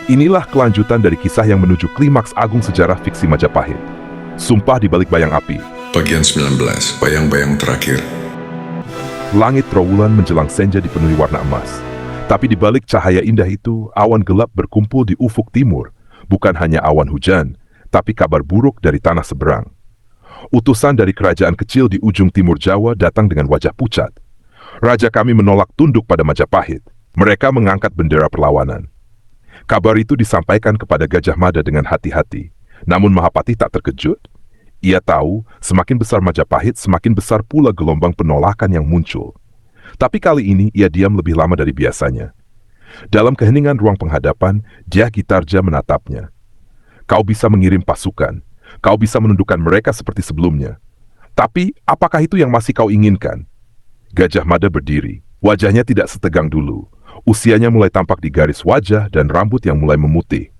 Inilah kelanjutan dari kisah yang menuju klimaks agung sejarah fiksi Majapahit. Sumpah di Balik Bayang Api. Bagian 19, Bayang-bayang terakhir. Langit trawulan menjelang senja dipenuhi warna emas. Tapi di balik cahaya indah itu, awan gelap berkumpul di ufuk timur. Bukan hanya awan hujan, tapi kabar buruk dari tanah seberang. Utusan dari kerajaan kecil di ujung timur Jawa datang dengan wajah pucat. Raja kami menolak tunduk pada Majapahit. Mereka mengangkat bendera perlawanan. Kabar itu disampaikan kepada Gajah Mada dengan hati-hati. Namun Mahapati tak terkejut. Ia tahu semakin besar Majapahit, semakin besar pula gelombang penolakan yang muncul. Tapi kali ini ia diam lebih lama dari biasanya. Dalam keheningan ruang penghadapan, Dyah Gitarja menatapnya. Kau bisa mengirim pasukan. Kau bisa menundukkan mereka seperti sebelumnya. Tapi apakah itu yang masih kau inginkan? Gajah Mada berdiri. Wajahnya tidak setegang dulu. Usianya mulai tampak di garis wajah dan rambut yang mulai memutih.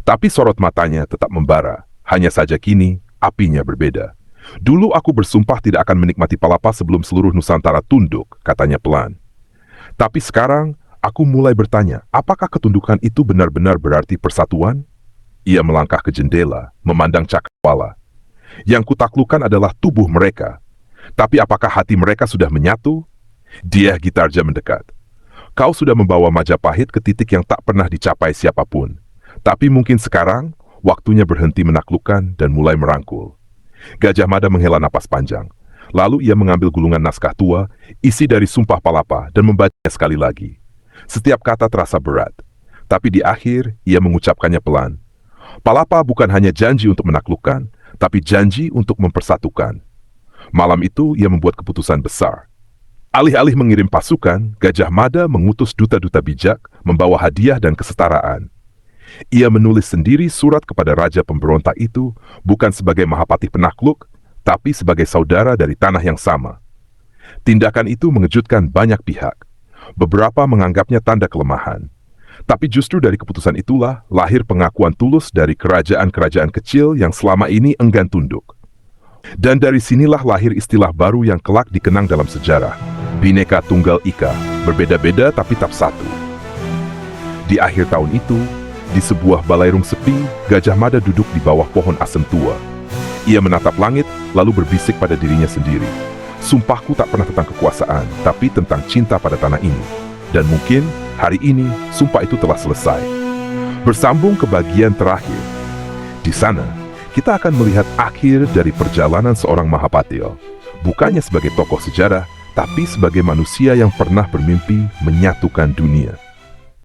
Tapi sorot matanya tetap membara. Hanya saja kini, apinya berbeda. Dulu aku bersumpah tidak akan menikmati palapa sebelum seluruh Nusantara tunduk, katanya pelan. Tapi sekarang, aku mulai bertanya, apakah ketundukan itu benar-benar berarti persatuan? Ia melangkah ke jendela, memandang cakrawala. Yang kutaklukkan adalah tubuh mereka. Tapi apakah hati mereka sudah menyatu? Dyah Gitarja mendekat. Kau sudah membawa Majapahit ke titik yang tak pernah dicapai siapapun. Tapi mungkin sekarang, waktunya berhenti menaklukkan dan mulai merangkul. Gajah Mada menghela napas panjang. Lalu ia mengambil gulungan naskah tua, isi dari Sumpah Palapa, dan membacanya sekali lagi. Setiap kata terasa berat. Tapi di akhir, ia mengucapkannya pelan. Palapa bukan hanya janji untuk menaklukkan, tapi janji untuk mempersatukan. Malam itu, ia membuat keputusan besar. Alih-alih mengirim pasukan, Gajah Mada mengutus duta-duta bijak, membawa hadiah dan kesetaraan. Ia menulis sendiri surat kepada raja pemberontak itu, bukan sebagai Mahapati penakluk, tapi sebagai saudara dari tanah yang sama. Tindakan itu mengejutkan banyak pihak. Beberapa menganggapnya tanda kelemahan. Tapi justru dari keputusan itulah lahir pengakuan tulus dari kerajaan-kerajaan kecil yang selama ini enggan tunduk. Dan dari sinilah lahir istilah baru yang kelak dikenang dalam sejarah. Bhinneka Tunggal Ika, berbeda-beda tapi tetap satu. Di akhir tahun itu, di sebuah balairung sepi, Gajah Mada duduk di bawah pohon asem tua. Ia menatap langit, lalu berbisik pada dirinya sendiri. Sumpahku tak pernah tentang kekuasaan, tapi tentang cinta pada tanah ini. Dan mungkin, hari ini, sumpah itu telah selesai. Bersambung ke bagian terakhir. Di sana, kita akan melihat akhir dari perjalanan seorang Mahapatih. Bukannya sebagai tokoh sejarah, tapi sebagai manusia yang pernah bermimpi menyatukan dunia.